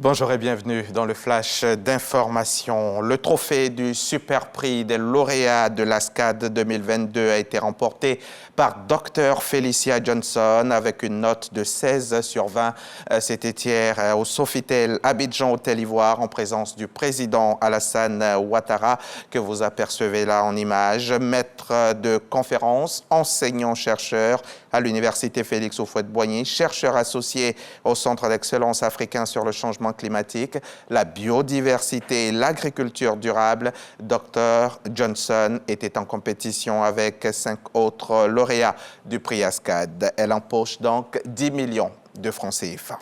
Bonjour et bienvenue dans le flash d'information. Le trophée du super prix des lauréats de l'ASCAD 2022 a été remporté par Dr Felicia Johnson avec une note de 16 sur 20. C'était hier au Sofitel Abidjan Hôtel Ivoire en présence du président Alassane Ouattara que vous apercevez là en image. Maître de conférence, enseignant-chercheur à l'Université Félix Houphouët-Boigny, chercheur associé au Centre d'excellence africain sur le changement climatique, la biodiversité et l'agriculture durable. Dr Johnson était en compétition avec 5 autres lauréats du prix ASCAD. Elle empoche donc 10 millions de francs CFA.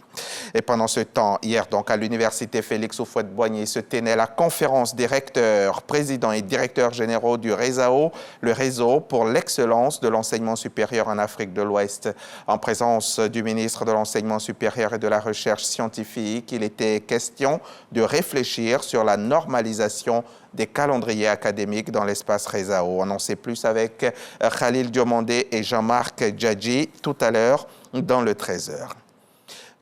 Et pendant ce temps, hier donc à l'Université Félix Houphouët-Boigny se tenait la conférence des recteurs, présidents et directeurs généraux du RESAO, le réseau pour l'excellence de l'enseignement supérieur en Afrique de l'Ouest. En présence du ministre de l'Enseignement supérieur et de la Recherche scientifique, il était question de réfléchir sur la normalisation des calendriers académiques dans l'espace RESAO. On en sait plus avec Khalil Diomandé et Jean-Marc Djadji tout à l'heure dans le 13h.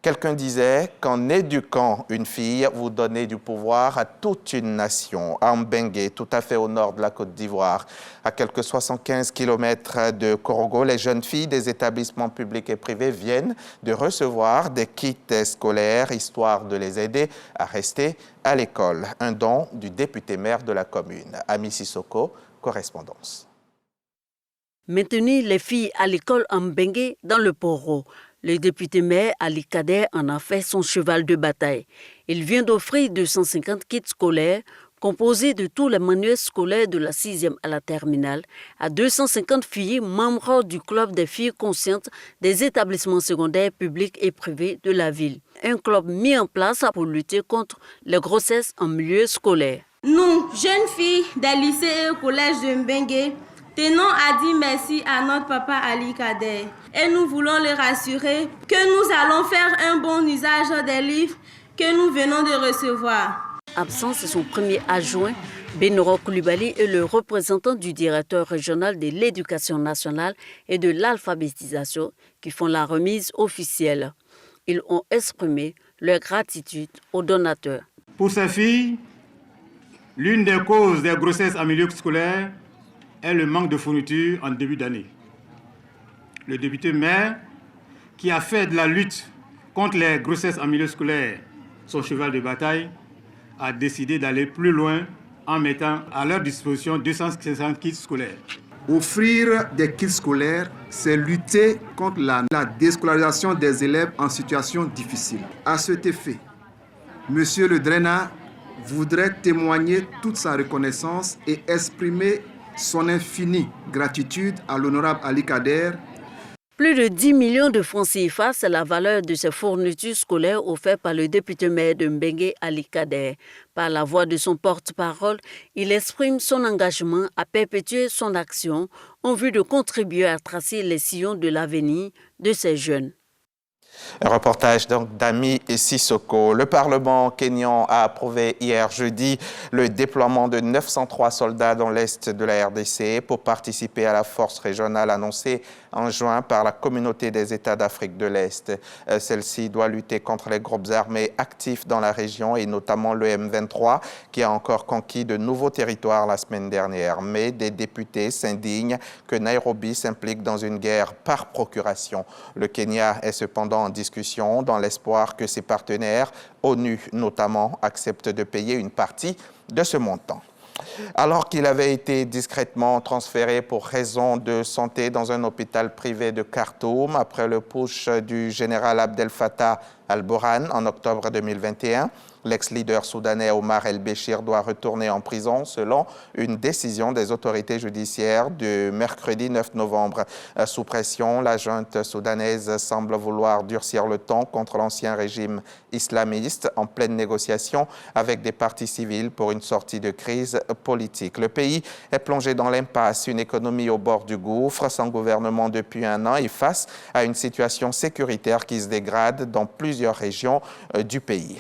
Quelqu'un disait qu'en éduquant une fille, vous donnez du pouvoir à toute une nation. À Mbengue, tout à fait au nord de la Côte d'Ivoire, à quelques 75 km de Korogo, les jeunes filles des établissements publics et privés viennent de recevoir des kits scolaires, histoire de les aider à rester à l'école. Un don du député-maire de la commune. Ami Sissoko, correspondance. Maintenir les filles à l'école en Mbengue dans le Poro. Le député-maire Ali Kader en a fait son cheval de bataille. Il vient d'offrir 250 kits scolaires composés de tous les manuels scolaires de la 6e à la terminale à 250 filles membres du club des filles conscientes des établissements secondaires publics et privés de la ville. Un club mis en place pour lutter contre les grossesses en milieu scolaire. Nous, jeunes filles des lycées et collèges de Mbengue, tenons à dire merci à notre papa Ali Kader et nous voulons le rassurer que nous allons faire un bon usage des livres que nous venons de recevoir. Absent, c'est son premier adjoint, Benoro Koulibaly, est le représentant du directeur régional de l'éducation nationale et de l'alphabétisation qui font la remise officielle. Ils ont exprimé leur gratitude aux donateurs. Pour ces filles, l'une des causes des grossesses en milieu scolaire est le manque de fourniture en début d'année. Le député maire, qui a fait de la lutte contre les grossesses en milieu scolaire son cheval de bataille, a décidé d'aller plus loin en mettant à leur disposition 250 kits scolaires. Offrir des kits scolaires, c'est lutter contre la déscolarisation des élèves en situation difficile. À cet effet, Monsieur le Drena voudrait témoigner toute sa reconnaissance et exprimer son infinie gratitude à l'honorable Ali Kader. Plus de 10 millions de francs CFA, c'est la valeur de ces fournitures scolaires offertes par le député-maire de Mbengue, Ali Kader. Par la voix de son porte-parole, il exprime son engagement à perpétuer son action en vue de contribuer à tracer les sillons de l'avenir de ces jeunes. Un reportage donc d'Ami Sissoko. Le Parlement kényan a approuvé hier jeudi le déploiement de 903 soldats dans l'est de la RDC pour participer à la force régionale annoncée en juin par la communauté des États d'Afrique de l'Est. Celle-ci doit lutter contre les groupes armés actifs dans la région et notamment le M23 qui a encore conquis de nouveaux territoires la semaine dernière. Mais des députés s'indignent que Nairobi s'implique dans une guerre par procuration. Le Kenya est cependant en discussion dans l'espoir que ses partenaires, ONU notamment, acceptent de payer une partie de ce montant. Alors qu'il avait été discrètement transféré pour raison de santé dans un hôpital privé de Khartoum après le putsch du général Abdel Fattah al-Burhan en octobre 2021, l'ex-leader soudanais Omar el-Béchir doit retourner en prison selon une décision des autorités judiciaires du mercredi 9 novembre. Sous pression, la junte soudanaise semble vouloir durcir le ton contre l'ancien régime islamiste en pleine négociation avec des partis civils pour une sortie de crise politique. Le pays est plongé dans l'impasse, une économie au bord du gouffre, sans gouvernement depuis un an et face à une situation sécuritaire qui se dégrade dans plusieurs régions du pays.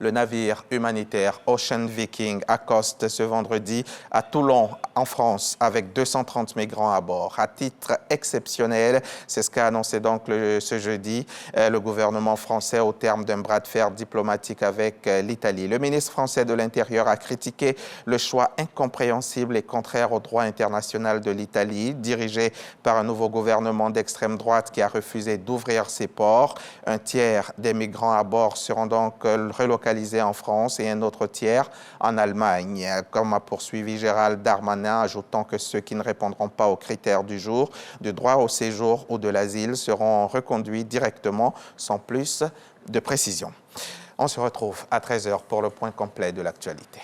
Le navire humanitaire Ocean Viking accoste ce vendredi à Toulon, en France, avec 230 migrants à bord. À titre exceptionnel, c'est ce qu'a annoncé donc ce jeudi le gouvernement français au terme d'un bras de fer diplomatique avec l'Italie. Le ministre français de l'Intérieur a critiqué le choix incompréhensible et contraire au droit international de l'Italie, dirigé par un nouveau gouvernement d'extrême droite qui a refusé d'ouvrir ses ports. Un tiers des migrants à bord seront donc relocalisés en France et un autre tiers en Allemagne, comme a poursuivi Gérald Darmanin, ajoutant que ceux qui ne répondront pas aux critères du jour, du droit au séjour ou de l'asile seront reconduits directement sans plus de précision. On se retrouve à 13h pour le point complet de l'actualité.